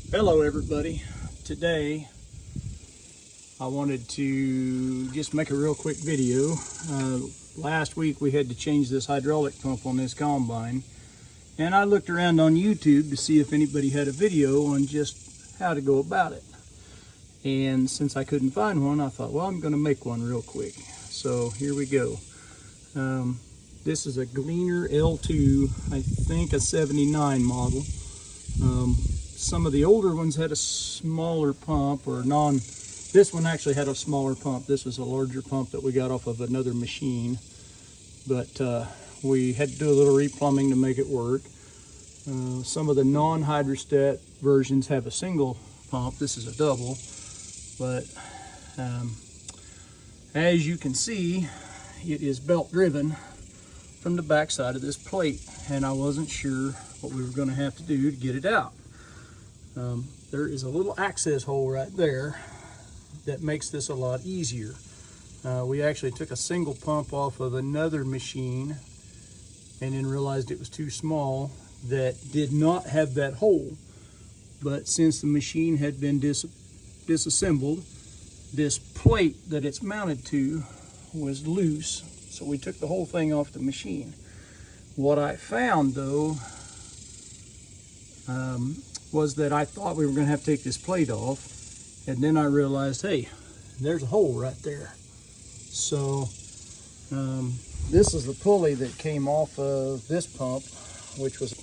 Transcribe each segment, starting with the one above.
Hello everybody. Today I wanted to just make a real quick video. Last week we had to change this hydraulic pump on this combine, and I looked around on YouTube to see if anybody had a video on just how to go about it. And since I couldn't find one, I thought, well, I'm going to make one real quick. So here we go. This is a Gleaner L2, I think a 79 model. Some of the older ones had a smaller pump, this one actually had a smaller pump. This was a larger pump that we got off of another machine, but we had to do a little replumbing to make it work. Some of the non-hydrostat versions have a single pump. This is a double, but as you can see, it is belt driven from the back side of this plate, and I wasn't sure what we were going to have to do to get it out. There is a little access hole right there that makes this a lot easier. We actually took a single pump off of another machine and then realized it was too small, that did not have that hole. But since the machine had been disassembled, this plate that it's mounted to was loose, so we took the whole thing off the machine. What I found though was that I thought we were going to have to take this plate off, and then I realized, hey, there's a hole right there. So this is the pulley that came off of this pump, which was,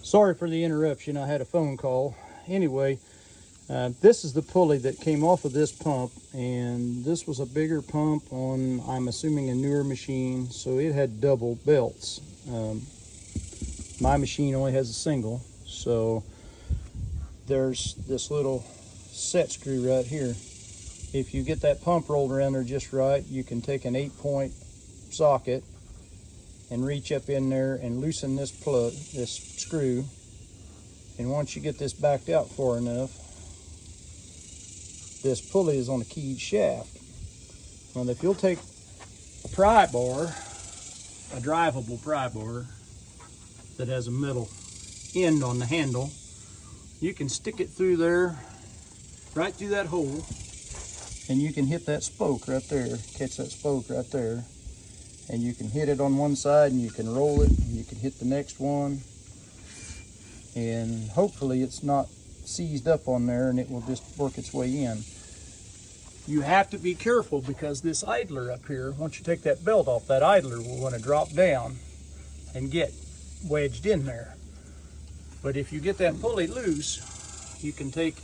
sorry for the interruption, I had a phone call. Anyway, this is the pulley that came off of this pump, and this was a bigger pump on, I'm assuming, a newer machine, so it had double belts. My machine only has a single, so there's this little set screw right here. If you get that pump rolled around there just right, you can take an 8-point socket and reach up in there and loosen this plug, this screw. And once you get this backed out far enough, this pulley is on a keyed shaft. And if you'll take a pry bar, a drivable pry bar that has a metal end on the handle, you can stick it through there, right through that hole, and you can hit that spoke right there, catch that spoke right there, and you can hit it on one side and you can roll it, and you can hit the next one, and hopefully it's not seized up on there and it will just work its way in. You have to be careful because this idler up here, once you take that belt off, that idler will want to drop down and get wedged in there. But if you get that pulley loose, you can take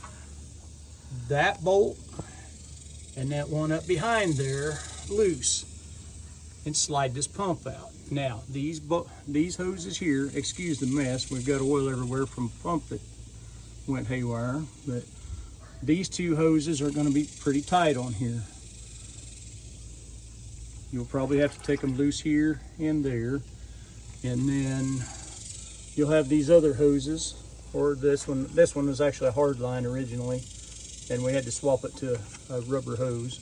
that bolt and that one up behind there loose and slide this pump out. Now, these hoses here, excuse the mess, we've got oil everywhere from a pump that went haywire, but these two hoses are going to be pretty tight on here. You'll probably have to take them loose here and there, and then you'll have these other hoses, or this one was actually a hard line originally, and we had to swap it to a rubber hose.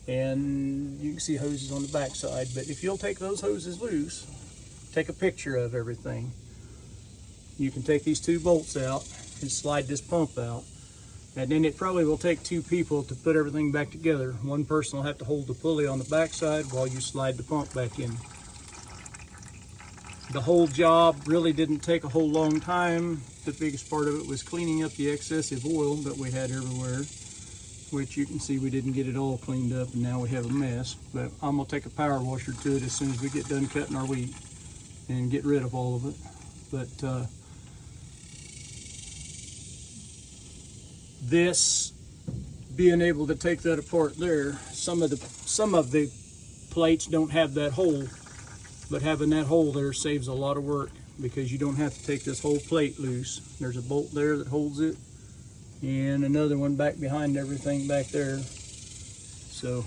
And you can see hoses on the back side, but if you'll take those hoses loose, take a picture of everything, you can take these two bolts out and slide this pump out. And then it probably will take two people to put everything back together. One person will have to hold the pulley on the back side while you slide the pump back in. The whole job really didn't take a whole long time. The biggest part of it was cleaning up the excessive oil that we had everywhere, which you can see we didn't get it all cleaned up, and now we have a mess. But I'm gonna take a power washer to it as soon as we get done cutting our wheat and get rid of all of it. But this, being able to take that apart there, some of the plates don't have that hole, but having that hole there saves a lot of work because you don't have to take this whole plate loose. There's a bolt there that holds it, and another one back behind everything back there. So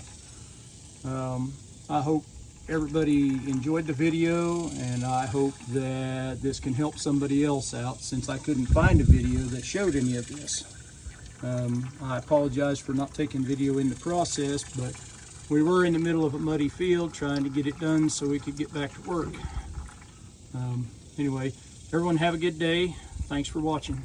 I hope everybody enjoyed the video, and I hope that this can help somebody else out, since I couldn't find a video that showed any of this. I apologize for not taking video in the process, but we were in the middle of a muddy field trying to get it done so we could get back to work. Anyway, everyone have a good day. Thanks for watching.